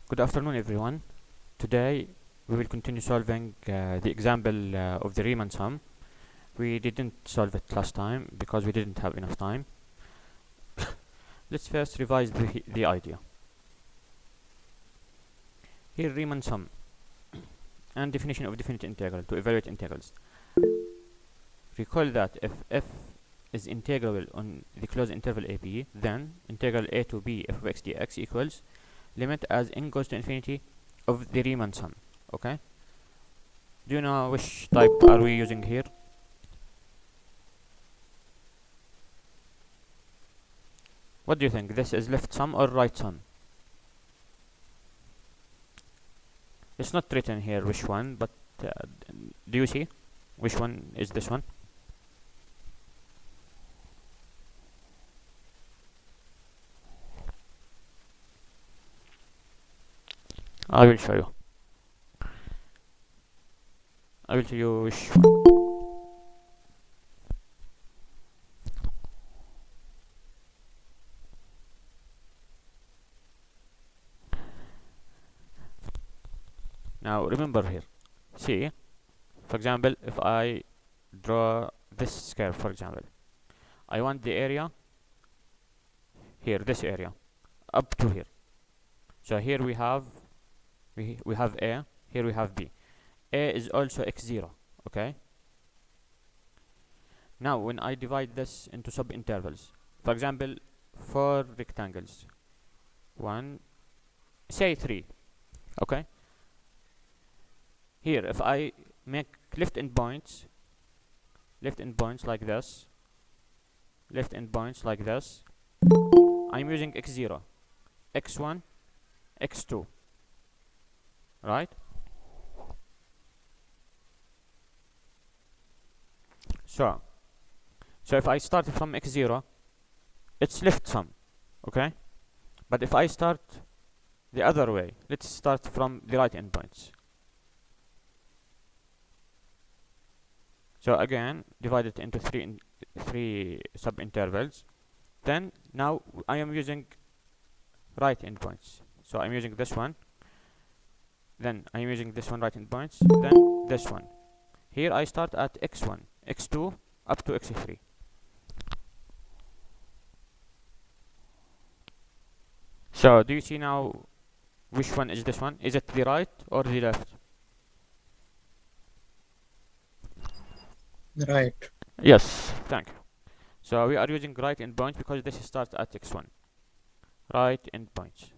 Good afternoon, everyone. Today we will continue solving the example of the Riemann sum. We didn't solve it last time because we didn't have enough time. Let's first revise the idea. Here, Riemann sum and definition of definite integral to evaluate integrals. Recall that if f is integrable on the closed interval ab, then integral a to b f of x dx equals limit as n goes to infinity of the Riemann sum. Okay? Do you know which type are we using here? What do you think? This is left sum or right sum? It's not written here which one, but do you see which one is this one? I will show you. I will show you which one. Now remember here. See, for example, if I draw this curve, for example, I want the area here, this area, up to here. So here we have A, here we have B. A is also x0, okay? Now when I divide this into sub-intervals, for example, 4 rectangles, 1, say 3, okay? Here, if I make left end points like this, left end points like this, I'm using x0, x1, x2, right? So if I start from x0, it's left sum, okay? But if I start the other way, let's start from the right endpoints. So again, divide it into three sub-intervals. Then now I am using right endpoints. So I'm using this one. Then I'm using this one right endpoints. Then this one. Here I start at x1, x2, up to x3. So do you see now which one is this one? Is it the right or the left? Right. Yes, thank you. So we are using right endpoints because this starts at x1. Right endpoints.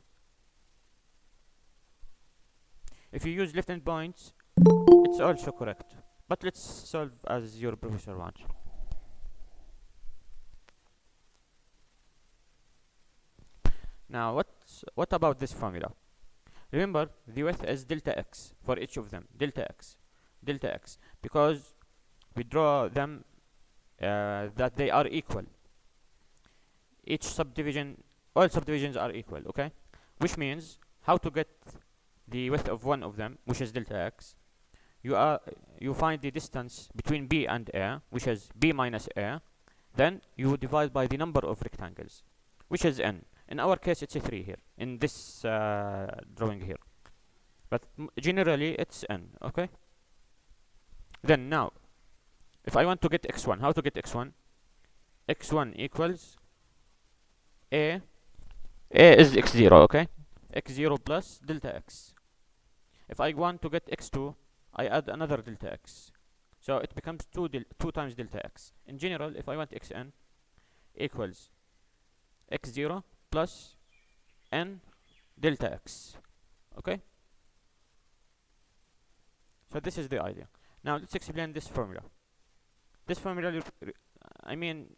If you use left endpoints, it's also correct. But let's solve as your professor wants. Now, what about this formula? Remember, the width is delta x for each of them. Delta x, because we draw them that they are equal. Each subdivision, all subdivisions are equal. Okay, which means how to get the width of one of them, which is delta x. You find the distance between b and a, which is b minus a. Then you divide by the number of rectangles, which is n. In our case, it's a 3 here, in this drawing here. But generally, it's n, okay? Then now, if I want to get x1, how to get x1? x1 equals a is x0, okay? x0 plus delta x. If I want to get x2, I add another delta x. So it becomes 2 times delta x. In general, if I want xn equals x0 plus n delta x. Okay? So this is the idea. Now let's explain this formula. This formula, I mean,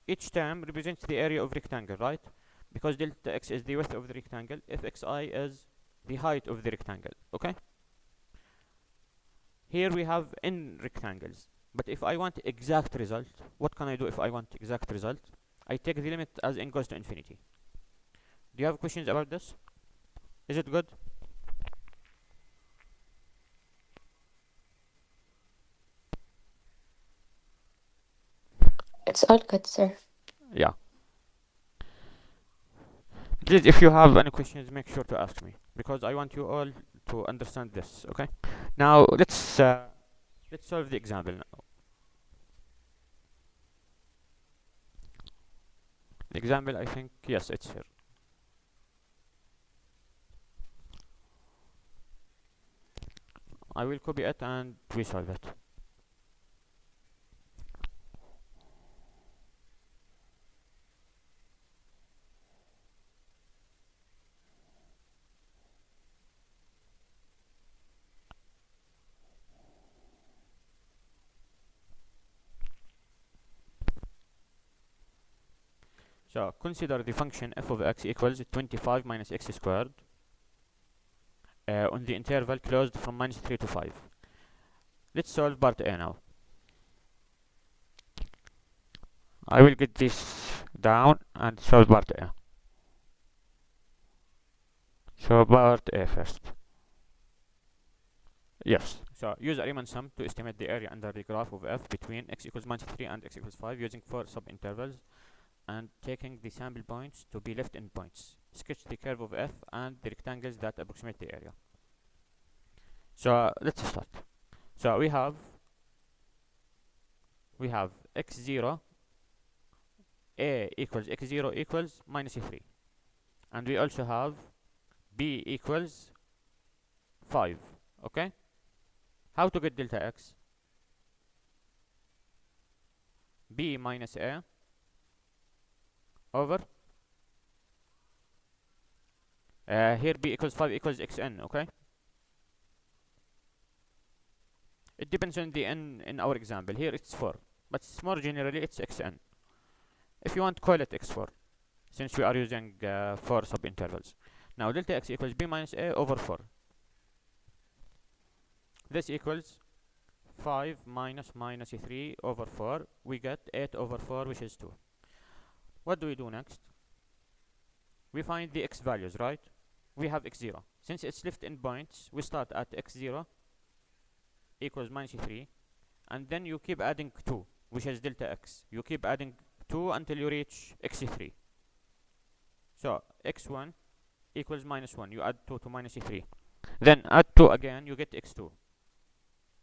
each term represents the area of rectangle, right? Because delta x is the width of the rectangle, if xi is the height of the rectangle. Okay? Here we have n rectangles. But if I want exact result, what can I do if I want exact result? I take the limit as n goes to infinity. Do you have questions about this? Is it good? It's all good, sir. Yeah. Please, if you have any questions, make sure to ask me, because I want you all to understand this. Okay. Now let's solve the example now. The example, I think, yes, it's here. I will copy it and we solve it. So consider the function f of x equals 25 minus x squared on the interval closed from minus 3 to 5. Let's solve part A now. I will get this down and solve part A. So part A first. Yes. So use a Riemann sum to estimate the area under the graph of f between x equals minus 3 and x equals 5 using 4 subintervals and taking the sample points to be left endpoints. Sketch the curve of f and the rectangles that approximate the area. So let's start. So we have x0, a equals x0 equals minus 3, and we also have b equals 5. Okay. How to get delta x? b minus a over here b equals 5 equals xn. Okay. It depends on the n in our example. Here it's 4, but more generally it's xn. If you want, call it x4, since we are using 4 subintervals. Now delta x equals b minus a over 4. This equals 5 minus 3 over 4. We get 8 over 4, which is 2. What do we do next? We find the x values, right? We have x0. Since it's left in points, we start at x0 equals minus 3, and then you keep adding 2, which is delta x. You keep adding 2 until you reach x3. So x1 equals minus 1. You add 2 to minus 3. Then add 2 again, you get x2.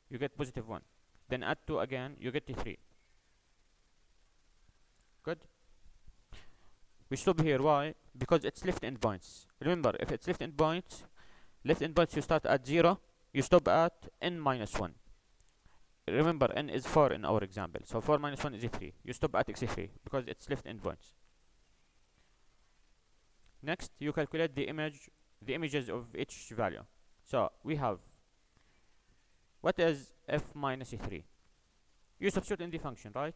You get positive 1. Then add 2 again, you get 3. Good? We stop here. Why? Because it's left endpoints. Remember, if it's left endpoints, you start at 0, you stop at n minus 1. Remember, n is 4 in our example. So 4 minus 1 is 3. You stop at x3 because it's left endpoints. Next, you calculate the images of each value. So we have, what is f minus 3? You substitute in the function, right?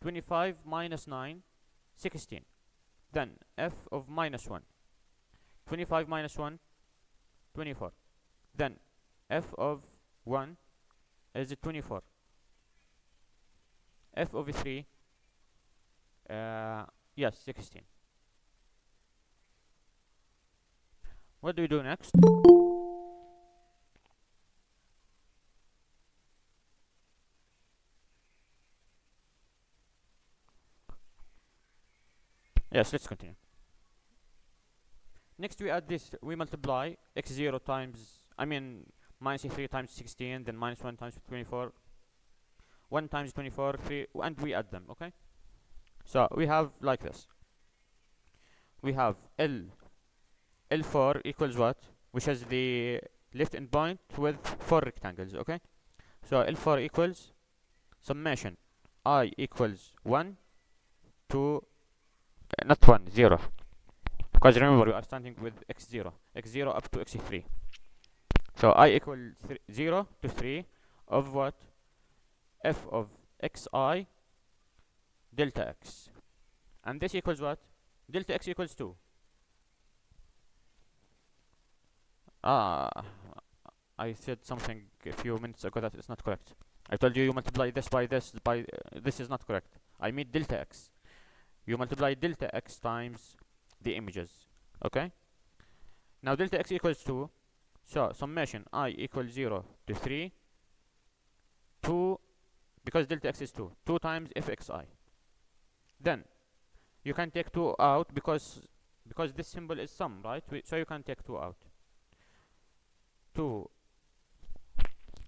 25 minus 9, 16. Then f of minus 1. 25 minus 1, 24. Then f of 1 is 24. F of 3, yes, 16. What do we do next? Yes, let's continue. Next we add this, we multiply x0 times, minus 3 times 16, then minus 1 times 24, 1 times 24, 3, and we add them, okay? So we have like this. We have L4 equals what? Which is the left endpoint with 4 rectangles, okay? So L4 equals summation I equals 1 to, not 1, 0. Because remember, we are starting with x0 up to x3. So I equal 0 to 3 of what? F of xi delta x. And this equals what? Delta x equals 2. I said something a few minutes ago that it's not correct. I told you you multiply this by this, this is not correct. I mean delta x. You multiply delta x times the images, okay? Now delta x equals 2, so summation I equals 0 to 3, 2, because delta x is 2 times fxi. Then you can take 2 out because because this symbol is sum, right? So you can take 2 out. 2,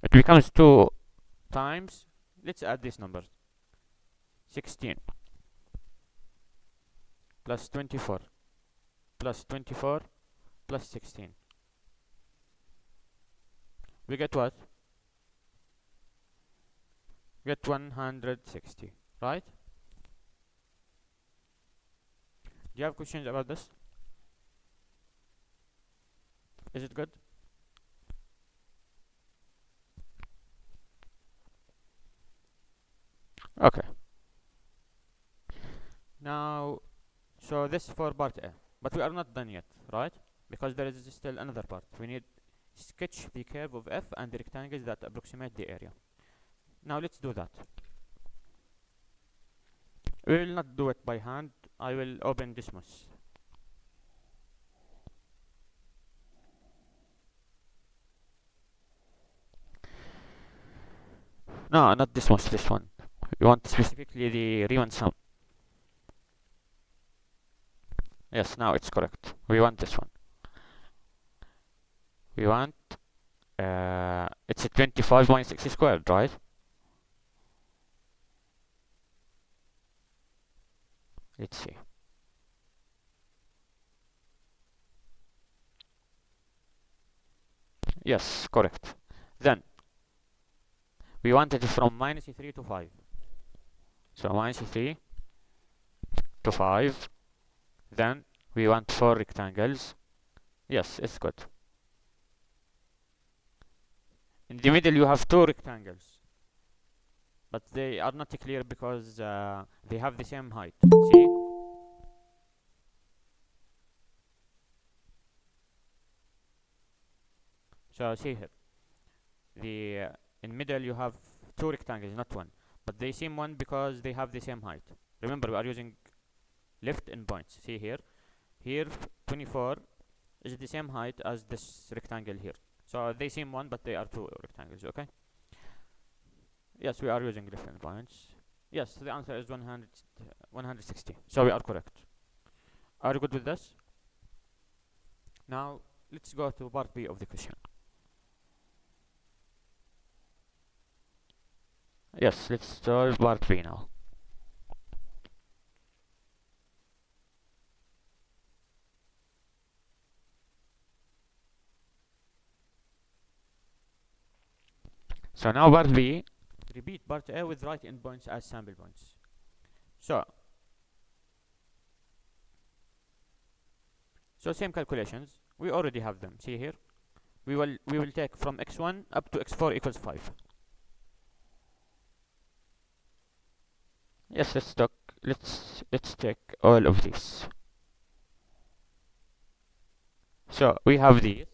it becomes 2 times, let's add these numbers, 16 plus 24 plus 24 plus 16. We get what? Get 160, right? Do you have questions about this? Is it good? Okay. Now, so this is for part A, but we are not done yet, right? Because there is still another part. We need sketch the curve of f and the rectangles that approximate the area. Now let's do that. We will not do it by hand. I will open Dismos. No, not Dismos, this one. We want specifically the Riemann sum. Yes, now it's correct. We want this one. We want, it's a 25 minus x squared, right? Let's see. Yes, correct. Then, we want it from minus 3 to 5. So minus 3 to 5. Then, we want 4 rectangles. Yes, it's good. In the middle, you have 2 rectangles. But they are not clear because they have the same height. See? So see here. In middle you have 2 rectangles, not 1. But they seem 1 because they have the same height. Remember, we are using left endpoints. See here. Here, 24 is the same height as this rectangle here. So they seem 1, but they are 2 rectangles, okay? Yes, we are using left endpoints. Yes, the answer is 160. So we are correct. Are you good with this? Now, let's go to part B of the question. Yes, let's solve part B now. So now part B, repeat part A with right endpoints as sample points. So same calculations, we already have them. See here, we will take from x1 up to x4 equals 5. Yes, let's take all of these. So we have these.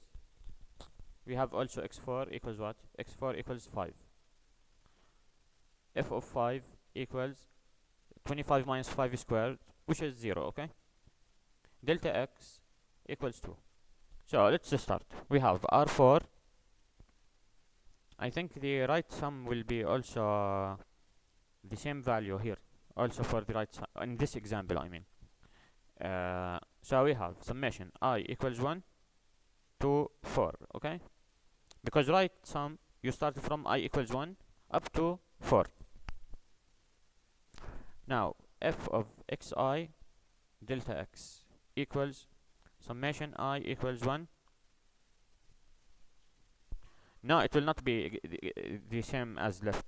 We have also x4 equals what? x4 equals 5. F of 5 equals 25 minus 5 squared, which is 0, okay? Delta x equals 2. So let's start. We have R4. I think the right sum will be also the same value here. Also for the right sum, in this example I mean. So we have summation I equals 1 to 4, okay? Because right sum, you start from I equals 1 up to 4. Now, f of xi delta x equals summation I equals 1. No, it will not be the same as left,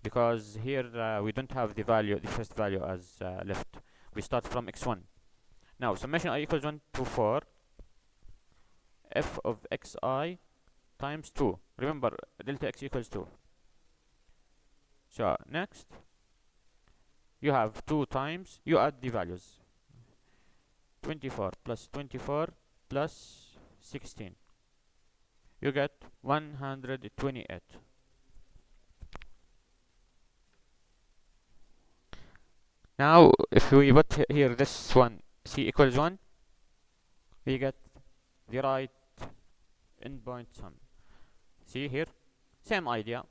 because here we don't have the first value as left. We start from x1. Now, summation I equals 1 to 4, f of xi times 2. Remember, delta x equals 2. So, next, you have 2 times, you add the values. 24 plus 24 plus 16. You get 128. Now, if we put here this one, c equals 1, we get the right endpoint sum. See here, same idea.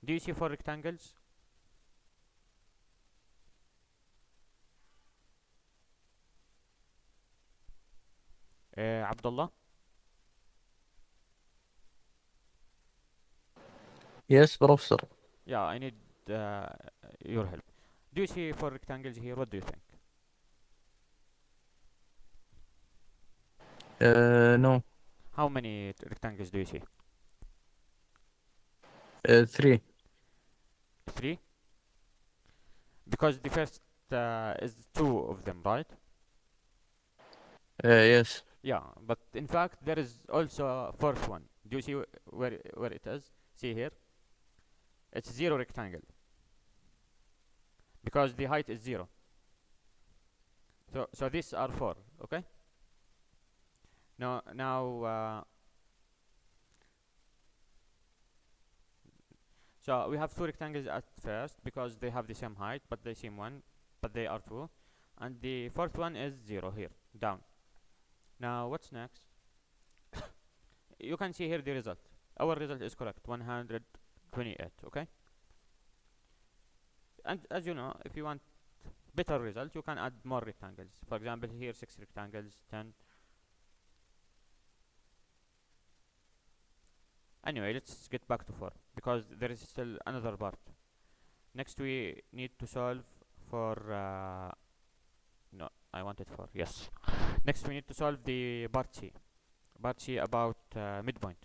Do you see 4 rectangles? Abdullah? Yes, Professor. Yeah, I need uh, your help. Do you see four rectangles here? What do you think? No. How many rectangles do you see? 3. Three? Because the first is two of them, right? Yes. Yeah, but in fact there is also a fourth one. Do you see where it is? See here? It's zero rectangle because the height is zero. So these are four. Okay. Now so we have two rectangles at first because they have the same height, but they seem one, but they are two, and the fourth one is zero here down. Now what's next? You can see here the result. Our result is correct, 128. Okay. And as you know, if you want better result, you can add more rectangles. For example, here 6 rectangles, 10. Anyway, let's get back to 4 because there is still another part. Next, we need to solve for. No, I wanted 4. Yes. Next, we need to solve the part C. Part C about midpoint.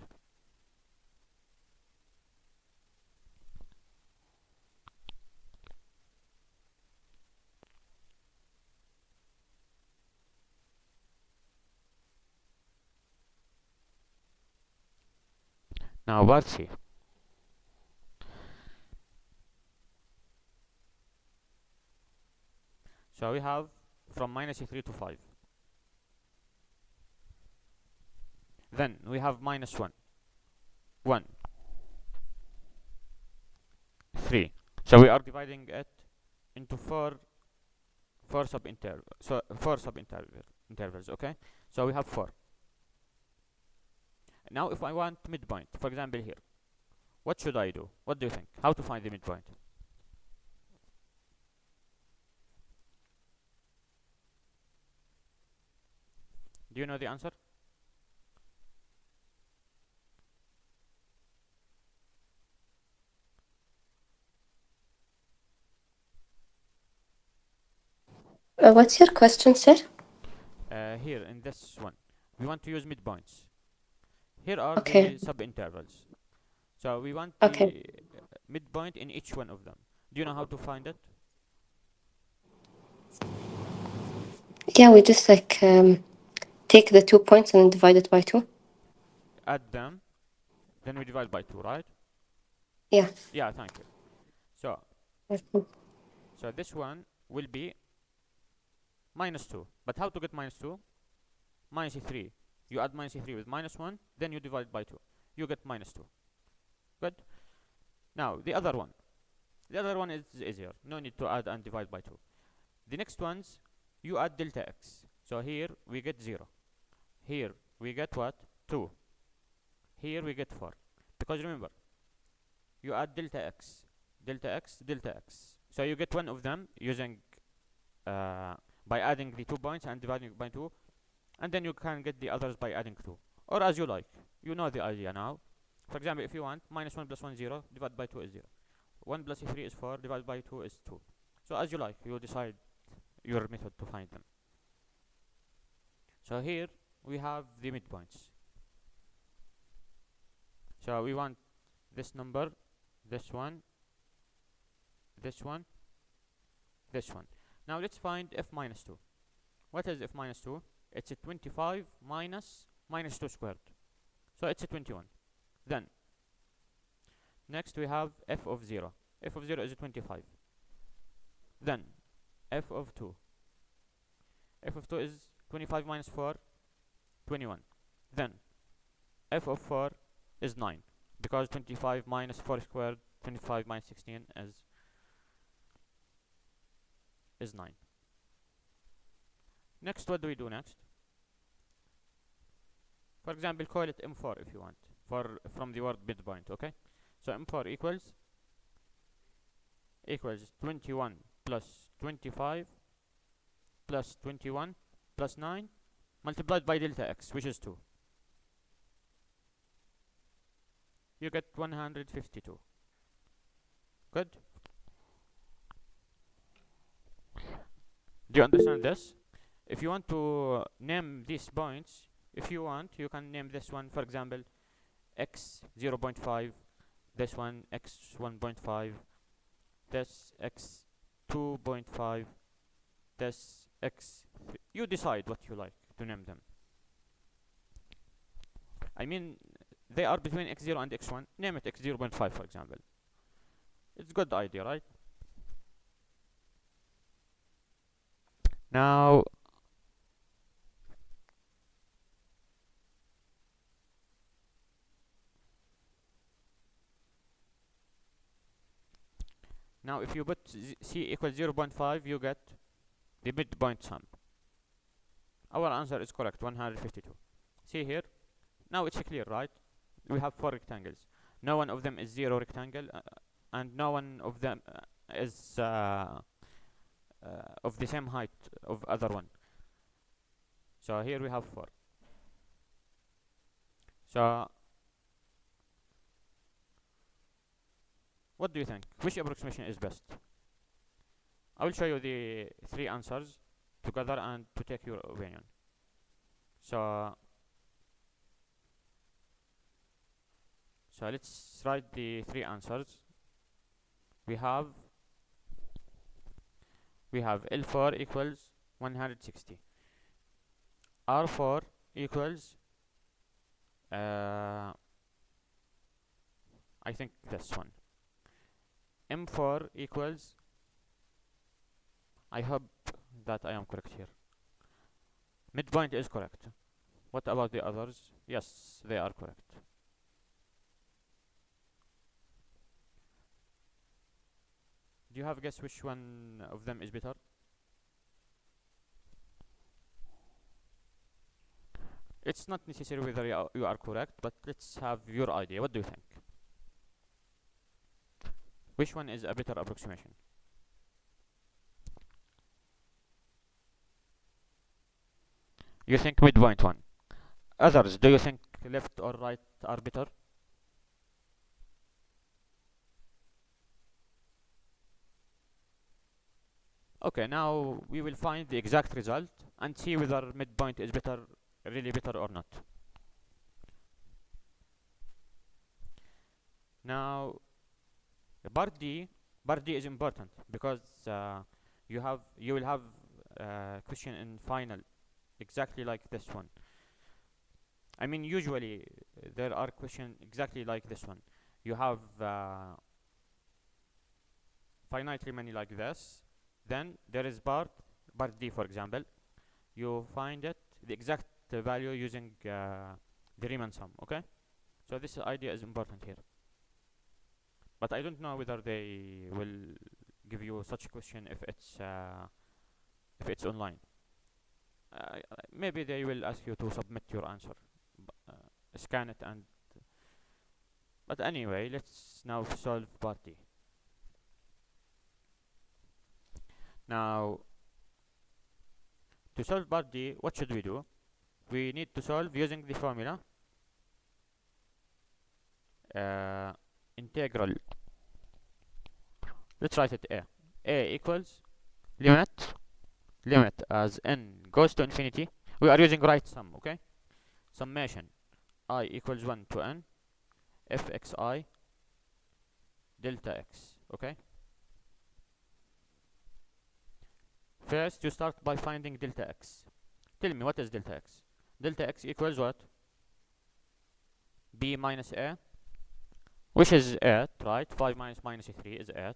Now, part C. So we have from minus 3 to 5. Then we have minus 1, 1, 3. So we are dividing it into four sub intervals. Okay. So we have 4. Now, if I want midpoint, for example, here, what should I do? What do you think? How to find the midpoint? Do you know the answer? What's your question, sir? Here in this one, we want to use midpoints. Here are Okay, the sub-intervals. So we want okay. the midpoint in each one of them. Do you know how to find it? Yeah, we just take the 2 points and then divide it by 2. Add them, then we divide by 2, right? Yeah. Yeah, thank you. So, Mhm. so this one will be minus 2. But how to get minus 2? Minus 3. You add minus 3 with minus 1, then you divide by 2. You get minus 2. Good. Now, the other one. The other one is easier. No need to add and divide by 2. The next ones, you add delta x. So here we get 0. Here we get what? 2. Here we get 4. Because remember, you add delta x, delta x, delta x. So you get one of them using by adding the 2 points and dividing by 2, and then you can get the others by adding 2. Or as you like. You know the idea now. For example, if you want minus 1 plus 1, 0, divided by 2 is 0. 1 plus 3 is 4, divided by 2 is 2. So as you like, you decide your method to find them. So here we have the midpoints. So we want this number, this one, this one, this one. Now let's find f minus 2. What is f minus 2? It's a 25 minus 2 squared. So it's a 21. Then next we have f of 0. F of 0 is a 25. Then f of 2. F of 2 is 25 minus 4, 21. Then f of 4 is 9 because 25 minus 4 squared, 25 minus 16 is 9. Next, what do we do next? For example, call it m4 if you want, from the word midpoint. Okay, so m4 equals 21 plus 25 plus 21 plus 9 multiplied by delta x, which is 2. You get 152. Good? Do you understand this? If you want to name these points, if you want, you can name this one, for example, x 0.5, this one x 1.5, this x 2.5, this x. You decide what you like to name them. I mean, they are between x0 and x1. Name it x0.5, for example. It's a good idea, right? Now, if you put c equals 0.5, you get the midpoint sum. Our answer is correct, 152. See here? Now it's clear, right? We have 4 rectangles. No one of them is 0 rectangle, and no one of them is of the same height of other one. So here we have 4. So what do you think? Which approximation is best? I will show you the 3 answers together and to take your opinion. So let's write the 3 answers. We have L4 equals 160. R4 equals I think this one. M4 equals, I hope that I am correct here. Midpoint is correct. What about the others? Yes, they are correct. Do you have a guess which one of them is better? It's not necessary whether you are correct, but let's have your idea. What do you think? Which one is a better approximation? You think midpoint one. Others, do you think left or right are better? Okay, now we will find the exact result and see whether midpoint is better, really better or not. Now, part D is important because you will have question in final exactly like this one. I mean, usually there are questions exactly like this one. You have finitely many like this. Then there is part D, for example. You find it the exact value using the Riemann sum. Okay, so this idea is important here. But I don't know whether they will give you such a question if it's online. Maybe they will ask you to submit your answer, scan it, and. But anyway, let's now solve part D. Now, to solve part D, what should we do? We need to solve using the formula integral. Let's write it A equals limit as n goes to infinity. We are using right sum, okay? Summation I equals 1 to n fxi delta x, okay? First, you start by finding delta x. Tell me, what is delta x? Delta x equals what? B minus a, which is 8, right? 5 minus 3 is 8.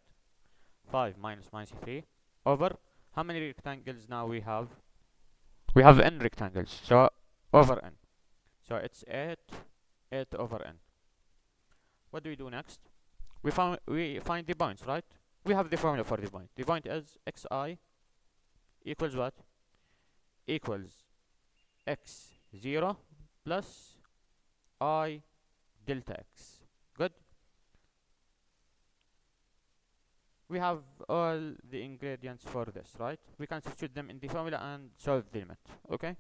5 minus 3 over how many rectangles now we have? We have n rectangles, so over n. So it's 8 over n. What do we do next? We find the points, right? We have the formula for the point. The point is xi equals what? Equals x0 plus I delta x. Good? We have all the ingredients for this, right? We can substitute them in the formula and solve the limit, okay?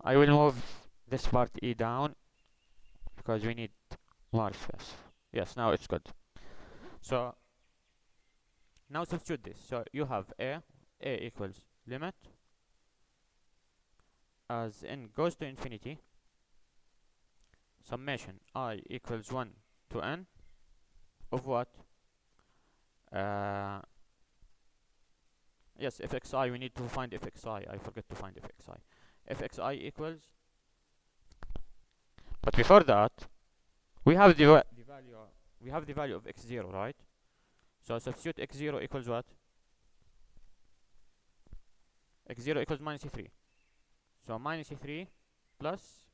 I will move this part E down because we need more space. Yes, now it's good. So now substitute this. So you have A equals limit as n goes to infinity, summation I equals 1 to n of what? Uh, yes, fxi, we need to find fxi. I forget to find fxi. Fxi equals, but before that, we have the value. We have the value of x0, right? So substitute x0 equals what? X0 equals minus 3. So minus 3 plus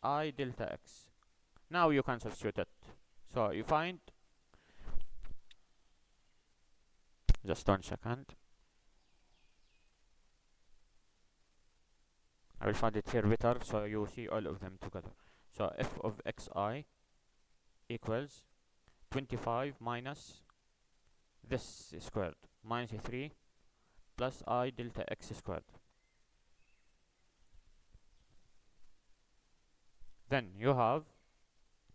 I delta x. Now you can substitute it. So you find, just 1 second. I will find it here better so you see all of them together. So f of xi equals 25 minus this squared, minus 3 plus I delta x squared. Then you have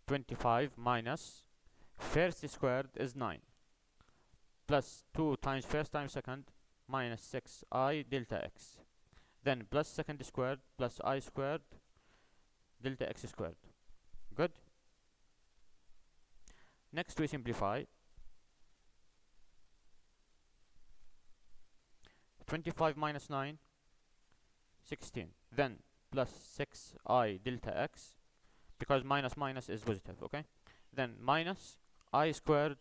25 minus first squared is 9 plus 2 times first times second minus 6 I delta x. Then plus second squared plus I squared delta x squared. Good. Next we simplify. 25 minus 9, 16. Then plus 6I delta x, because minus minus is positive, okay? Then minus I squared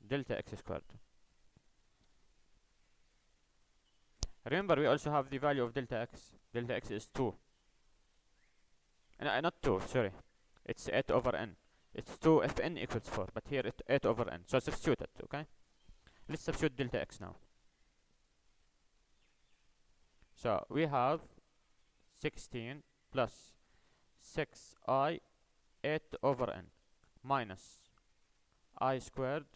delta x squared. Remember, we also have the value of delta x. Delta x is 2. Not 2, sorry. It's 8 over n. It's 2 if n equals 4, but here it's 8 over n. So substitute it, okay? Let's substitute delta x now. So we have 16 plus 6I 8 over n minus I squared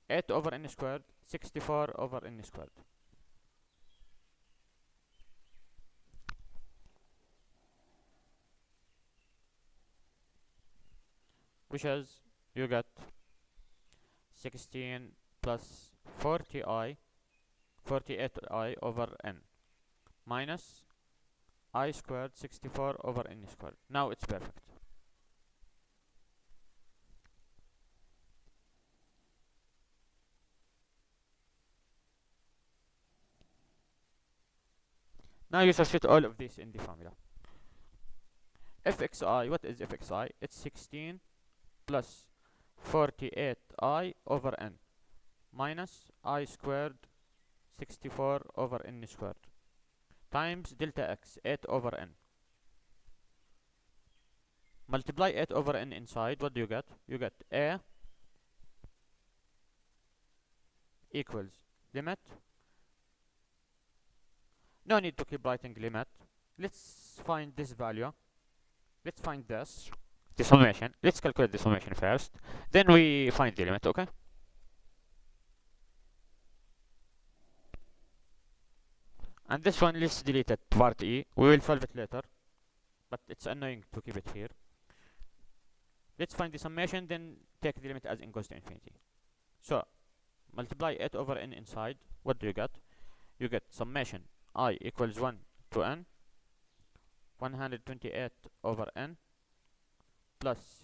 8 over n squared 64 over n squared. Which is, you get 16 plus 40i 48i over n minus I squared 64 over n squared. Now it's perfect. Now you substitute all of this in the formula. fxi, what is fxi? It's 16 plus 48i over n minus I squared 64 over n squared times delta x 8 over n. Multiply 8 over n inside, what do you get? You get a equals limit. No need to keep writing limit. Let's find this value. Let's find this, the summation. Let's calculate the summation first. Then we find the limit, okay? And this one, let's delete it, part E. We will solve it later, but it's annoying to keep it here. Let's find the summation, then take the limit as n goes to infinity. So, multiply 8 over n inside. What do you get? You get summation I equals 1 to n, 128 over n, plus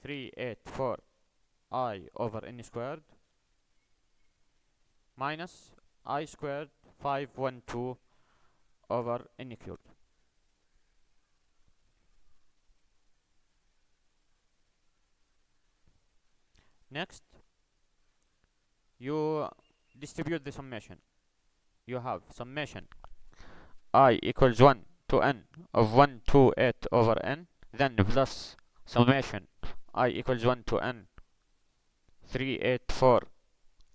384 I over n squared, minus I squared 512 over n cubed. Next, you distribute the summation. You have summation I equals 1 to n of 128 over n, then plus summation I equals 1 to n 384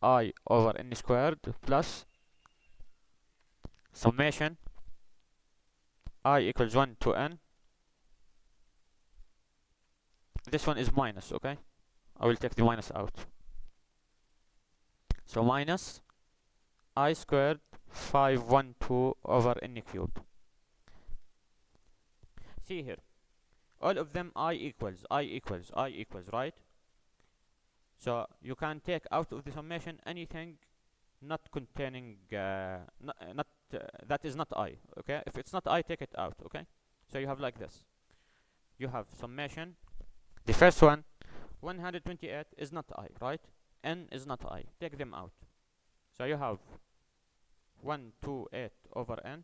I over n squared plus summation I equals 1 to n. This one is minus, okay? I will take the minus out. So minus I squared 512 over n cubed. see here, all of them I equals, right? So you can take out of the summation anything not containing, not that is not I, okay? If it's not I, take it out, okay? So you have like this. You have summation. The first one, 128 is not I, right? N is not I. Take them out. So you have 128 over n,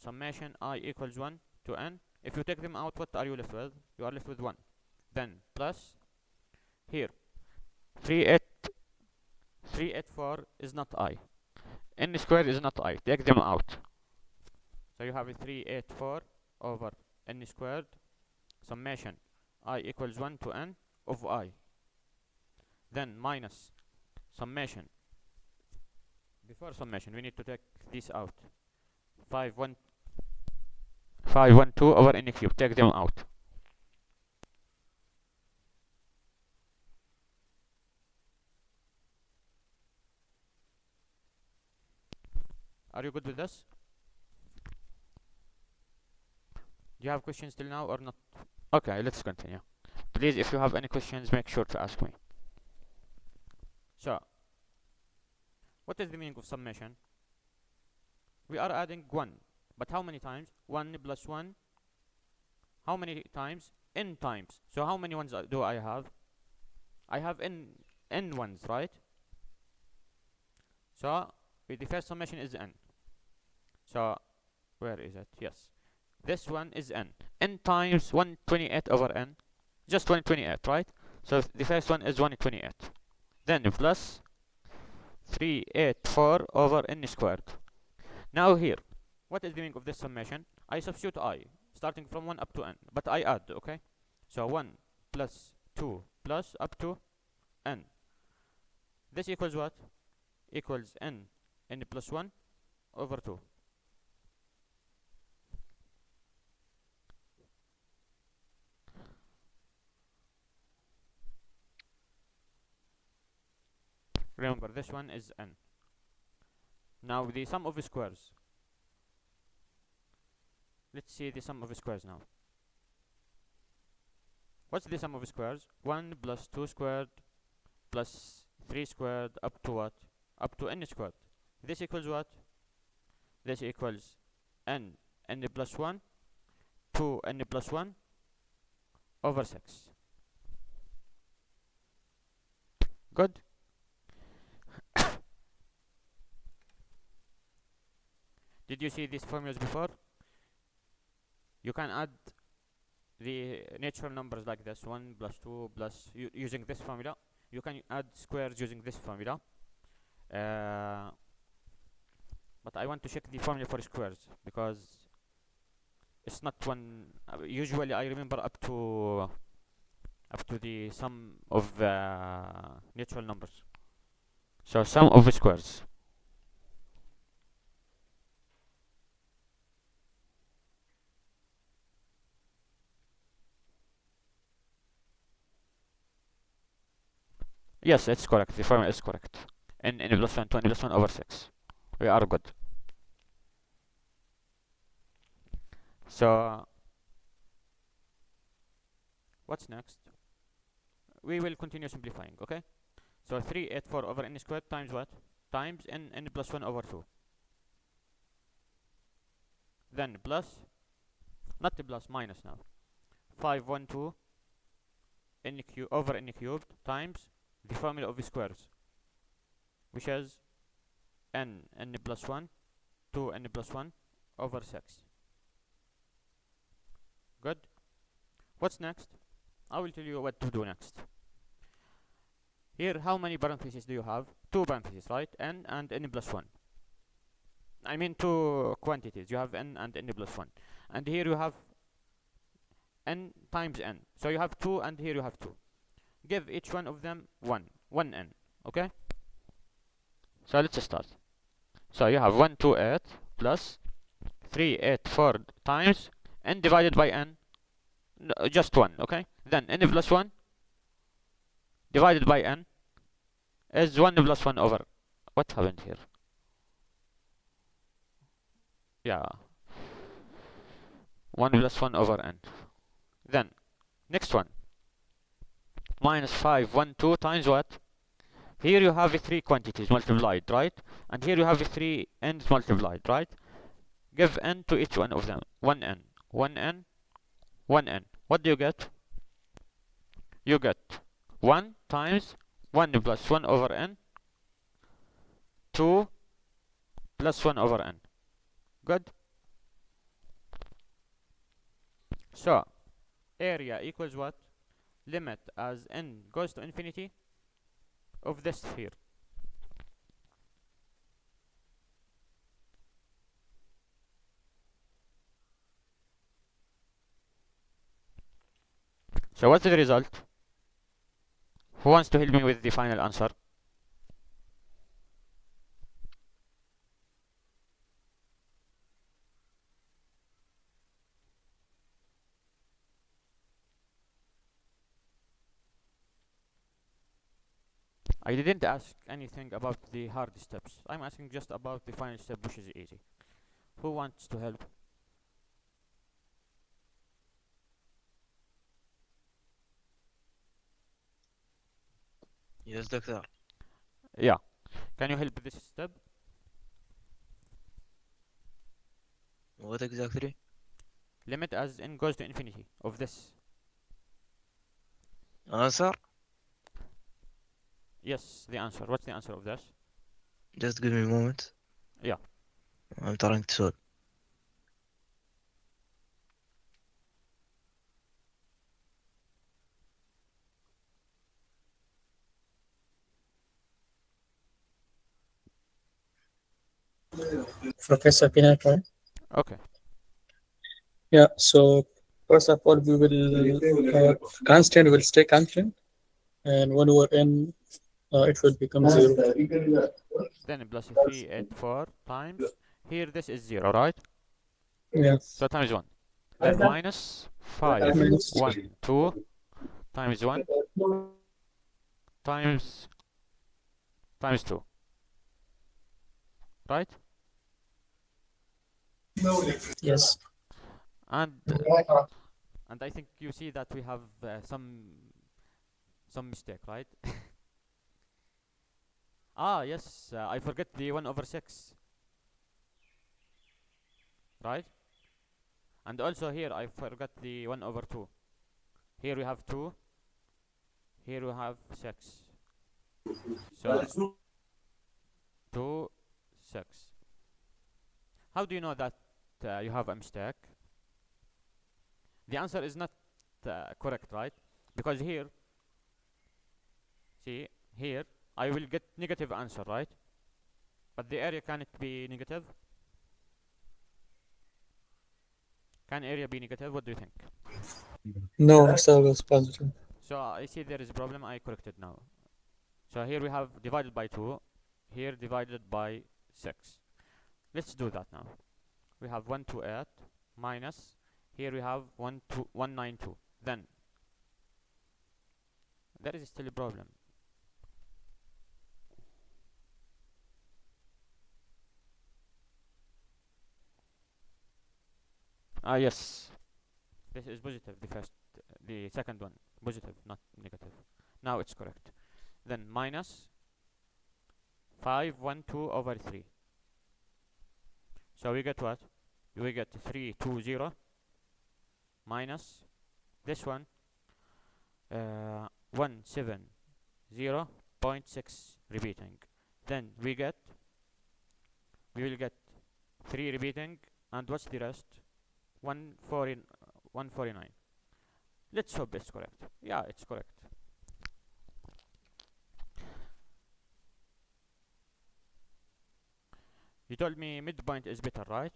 summation I equals 1 to n. If you take them out, what are you left with? You are left with 1. Then plus here 384 is not I. N squared is not I. Take them out. So you have a 384 over n squared, summation I equals 1 to n of I. Then minus summation. Before summation, we need to take this out. 512 over n cubed. Take them out. Are you good with this? Do you have questions till now or not? Okay, let's continue. Please, if you have any questions, make sure to ask me. So, what is the meaning of summation? We are adding 1, but how many times? 1 plus 1. How many times? N times. So how many ones do I have? I have n ones, right? So the first summation is n. So where is it? Yes, this one is n. N times 128 over n, just 128, right? So the first one is 128. Then plus 384 over n squared. Now here, what is the meaning of this summation? I substitute I, starting from 1 up to n, but I add, okay? So 1 plus 2 plus up to n. This equals what? Equals n plus 1 over 2. Remember, this one is n. Now the sum of the squares. Let's see the sum of the squares now. What's the sum of the squares? 1 plus 2 squared plus 3 squared up to what? Up to n squared. This equals what? This equals n plus 1 to n plus 1 over 6. Good? Did you see these formulas before? You can add the natural numbers like this, 1 plus 2 plus, using this formula. You can add squares using this formula. But I want to check the formula for squares because it's not one. Usually I remember up to the sum of natural numbers. So sum of the squares. Yes, it's correct. The formula is correct. N plus 1 to n plus 1 over 6. We are good. So what's next? We will continue simplifying, okay? So 384 over n squared times what? Times n plus 1 over 2. Then plus, not the plus, minus now. 512 over n cubed times the formula of the squares, which is n plus 1 to n plus 1 over 6. Good? What's next? I will tell you what to do next. Here, how many parentheses do you have? 2 parentheses, right? N and n plus 1. I mean 2 quantities. You have n and n plus 1. And here you have n times n. So you have 2 and here you have 2. Give each one of them 1 n. Okay? So let's start. So you have 128 plus 384 times n divided by n. No, just 1, okay? Then n plus 1 divided by n is 1 plus 1 over. What happened here? Yeah. 1 plus 1 over n. Then, next one. Minus 5, 1, 2 times what? Here you have 3 quantities multiplied, right? And here you have 3 n's multiplied, right? Give n to each one of them. 1n, 1n, 1n. What do you get? You get 1 times 1 plus 1 over n, 2 plus 1 over n. Good? So, area equals what? Limit as n goes to infinity of this sphere. So what's the result? Who wants to help me with the final answer? I didn't ask anything about the hard steps. I'm asking just about the final step, which is easy. Who wants to help? Yes, doctor. Yeah. Can you help this step? What exactly? Limit as n goes to infinity of this. Answer? Yes, the answer. What's the answer of this? Just give me a moment. Yeah. I'm trying to solve. Professor Pinat, right? Okay. Yeah, so first of all, we will constant will stay constant, and 1 over n, it will become 0. Then plus 384 times. Here this is 0, right? Yeah. So times 1. Then minus 5, Minus 1, 2 times 1 times 2. Right? Yes. And I think you see that we have some mistake, right? Ah, yes, I forget the 1 over 6, right? And also here I forgot the 1 over 2. Here we have 2, here we have 6. So 2, 6. How do you know that you have a mistake? The answer is not correct, right? Because here, see, here I will get negative answer, right? But the area, can it be negative? Can area be negative? What do you think? No, it's always positive. So I see there is a problem. I corrected now. So here we have divided by 2, here divided by 6. Let's do that now. We have 128 minus, here we have 192. Then there is still a problem. Ah, yes. This is positive, the second one. Positive, not negative. Now it's correct. Then minus 512 over 3. So we get what? We get 320 minus this one, 170.6 repeating. Then we will get 3 repeating, and what's the rest? 149. Let's hope it's correct. Yeah, it's correct. You told me midpoint is better, right?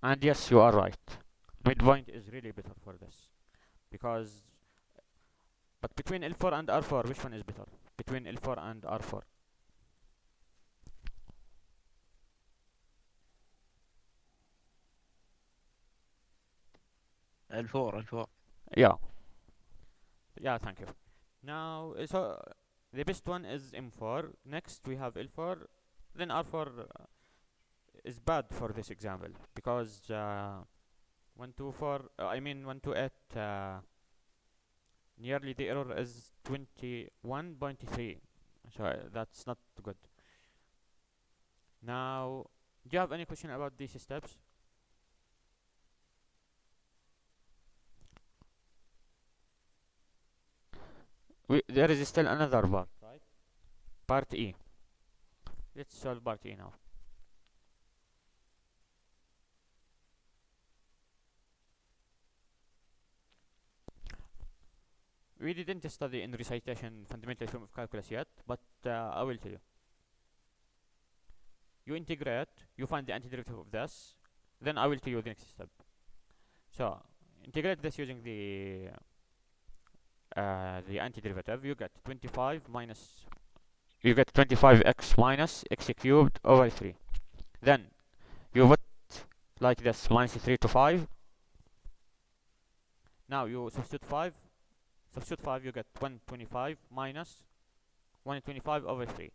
And yes, you are right. Midpoint is really better for this. Because, but between L4 and R4, which one is better? Between L4 and R4. L4. Yeah. Yeah, thank you. Now, so The best one is M4. Next we have L4. Then R4 is bad for this example because 1 to 4, I mean 1 to 8, nearly the error is 21.3. So that's not good. Now, do you have any question about these steps? There is still another part, right? Part E. Let's solve part E now. We didn't study in recitation fundamental theorem of calculus yet, but I will tell you. You integrate, you find the antiderivative of this, then I will tell you the next step. So, integrate this using the antiderivative. You get 25x minus x cubed over 3. Then you put like this, minus 3 to 5. Now you substitute 5. Substitute 5, you get 125 minus 125 over 3.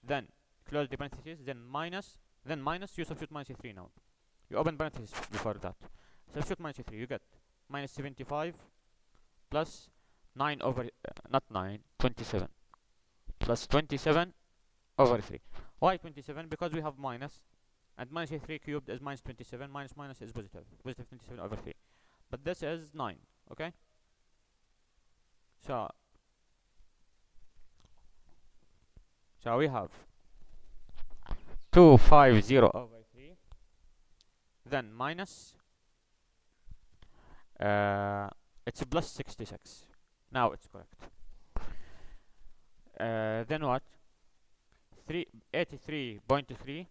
Then close the parentheses, then minus, you substitute minus 3 now. You open parentheses before that. Substitute minus 3, you get minus 75 plus 9 over, not 9, 27. Plus 27 over 3. Why 27? Because we have minus, and minus 3 cubed is minus 27, minus minus is positive. Positive 27 over 3. But this is 9, okay? So we have 250 over 3, then minus, it's plus 66. Now it's correct. Then what? 83.3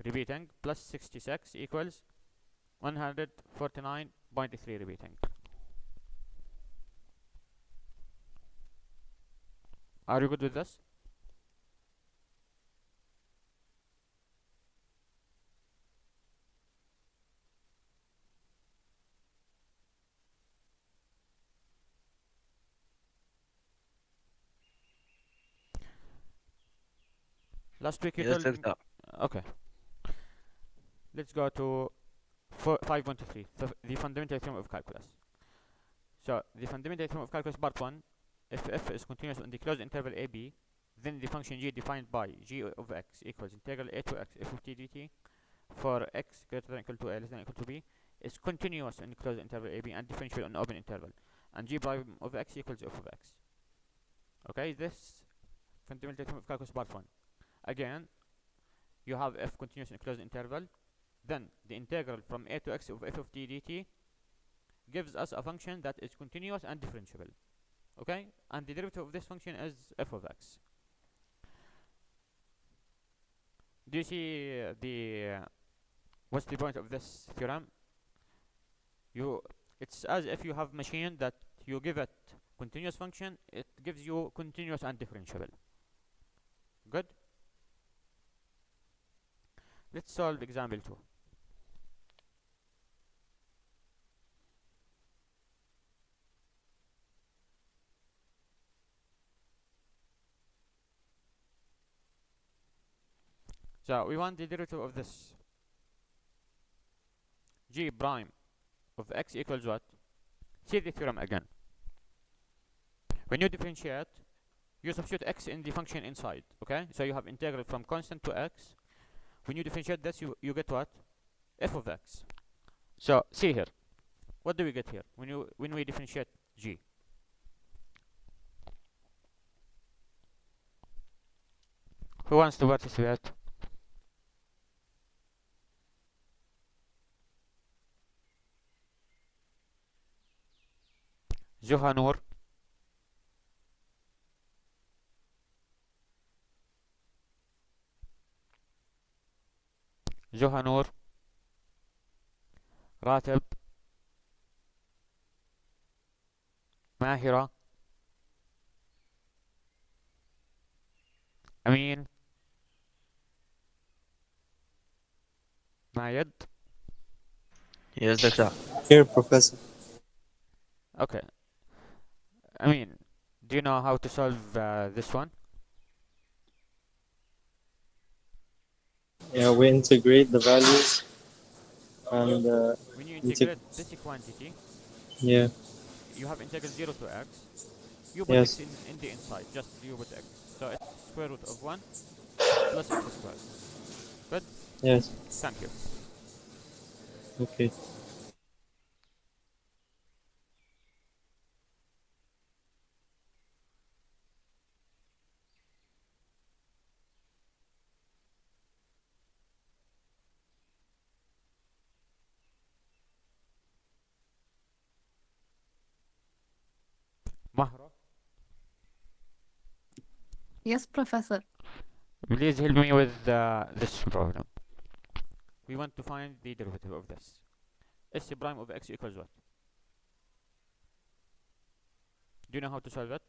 repeating plus 66 equals 149.3 repeating. Are you good with this? Last week you Yes, told me. doctor. Okay. Let's go to 5.3, the fundamental theorem of calculus. So the fundamental theorem of calculus part 1, if f is continuous on the closed interval ab, then the function g defined by g of x equals integral a to x f of t dt for x greater than equal to a less than equal to b is continuous in the closed interval ab and differentiable on open interval, and g prime of x equals f of x. Okay, this fundamental theorem of calculus part 1. Again, you have f continuous in a closed interval, then the integral from a to x of f of t dt gives us a function that is continuous and differentiable. Okay, and the derivative of this function is f of x. Do you see what's the point of this theorem? It's as if you have machine that you give it continuous function, it gives you continuous and differentiable. Good. Let's solve example 2. So we want the derivative of this g prime of x equals what? See the theorem again. When you differentiate, you substitute x in the function inside, okay? So you have integral from constant to x. When you differentiate this, you get what? F of x. So see here, what do we get here when we differentiate g? Who wants to participate? Zuhanur. Zuhanur. راتب. ماهرة. أمين. مايد. Yes, doctor. Here, Professor. Okay. I mean, do you know how to solve this one? Yeah, we integrate the values and When you integ integrate this quantity, yeah, you have integral 0 to x. You put x yes, in the inside, just you put x. So it's square root of 1 plus x squared. Good? yes, Thank you. okay. Mahra, Yes, Professor. please help me with this problem. We want to find the derivative of this. S prime of x equals what? Do you know how to solve it?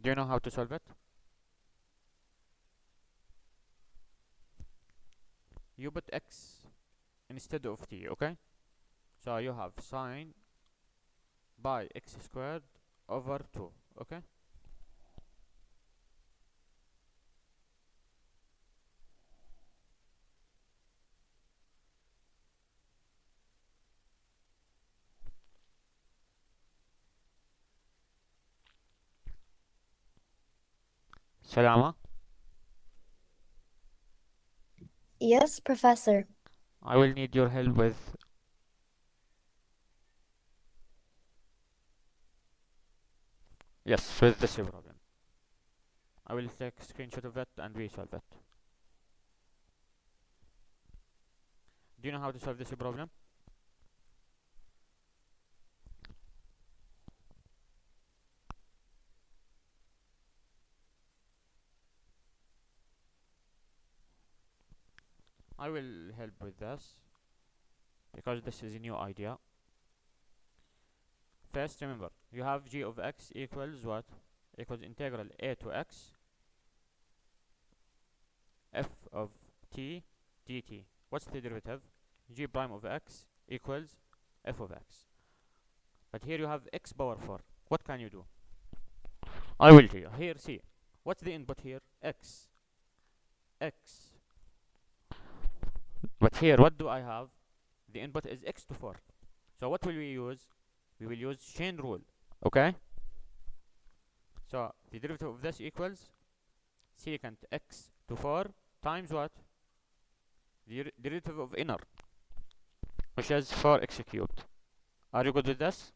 Do you know how to solve it? You put x instead of t, okay? So you have sine by x squared over 2, okay? Salama, Yes, Professor. I will need your help with, yes, with this problem. I will take a screenshot of it and we solve it. Do you know how to solve this problem? I will help with this because this is a new idea. First, remember, you have g of x equals what? Equals integral a to x f of t dt. What's the derivative? G prime of x equals f of x. But here you have x power 4. What can you do? I will tell you. Here, see. What's the input here? X. X. But here, what do I have? The input is x to 4. So what will we use? We will use chain rule. Okay? So the derivative of this equals secant x to 4 times what? The derivative of inner, which is 4x cubed. Are you good with this?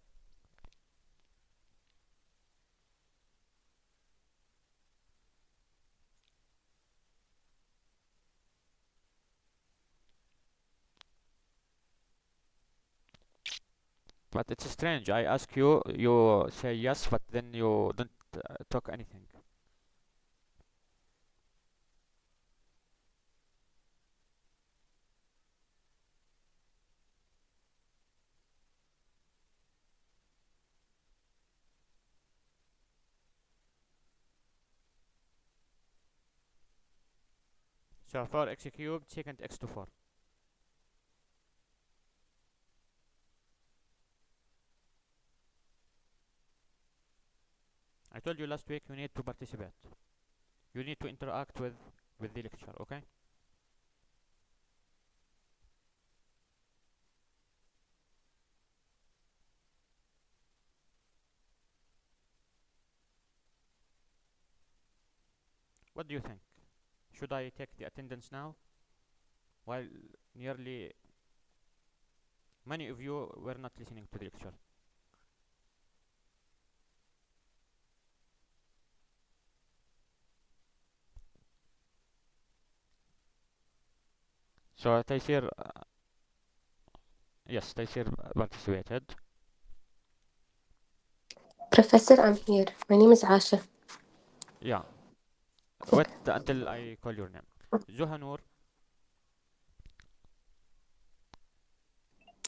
But it's strange. I ask you, you say yes, but then you don't talk anything. So 4x cubed secant x to 4. I told you last week you need to participate. You need to interact with the lecture, okay? What do you think? Should I take the attendance now? While nearly many of you were not listening to the lecture. So Taysir, yes, Taysir participated. Professor, I'm here. My name is Asha. Yeah. Wait until I call your name. Zuhanur,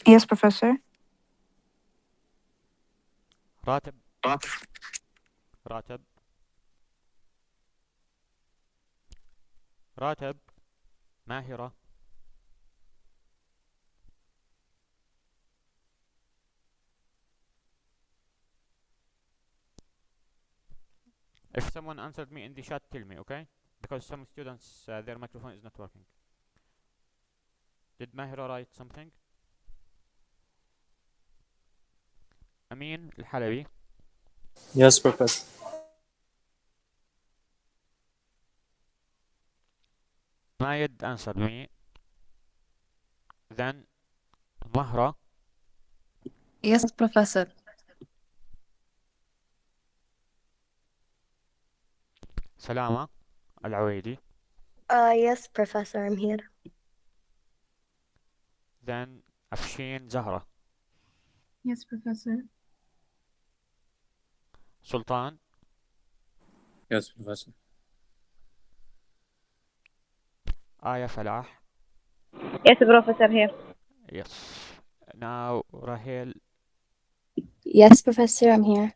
Yes, Professor. Ratib, Ratib, Ratib, Mahira, If someone answered me in the chat, tell me, okay? Because some students, their microphone is not working. Did Mahira write something? Amin Al-Halabi. Yes, Professor. Mayed answered me. Then Mahra. Yes, Professor. Salama Al-Awaidi. Yes, Professor, I'm here. Then Afshin Zahra. Yes, Professor. Sultan. Yes, Professor. Aya Falah. Yes, Professor, here. Yes. Now Rahel Yes, Professor, I'm here.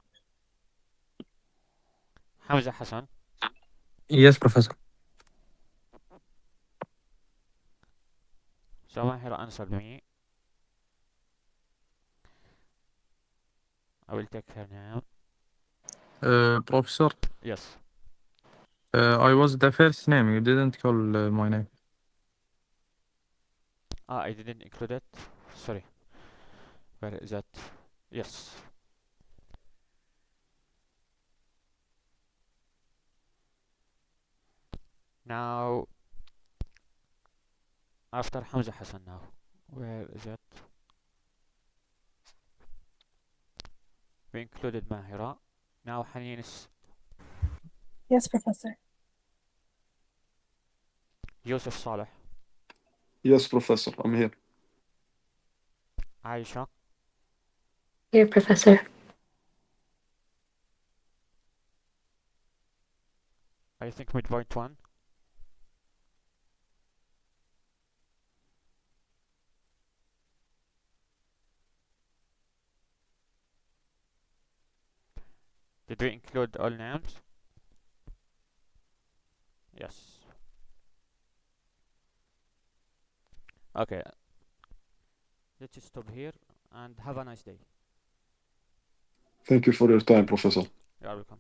Hamza Hassan. Yes, Professor. So Mahira answered me. I will take her now. Professor, Yes. I was the first name. You didn't call my name. I didn't include it. Sorry. Where is that? Yes. Now, after Hamza Hassan now. Where is it? We included Mahira. Now Haneen is Yes, Professor. Yusuf Saleh. Yes, Professor, I'm here. Aisha. Here, Professor. I think midpoint one. Did we include all names? Yes. Okay. Let's stop here and have a nice day. Thank you for your time, Professor. You are welcome.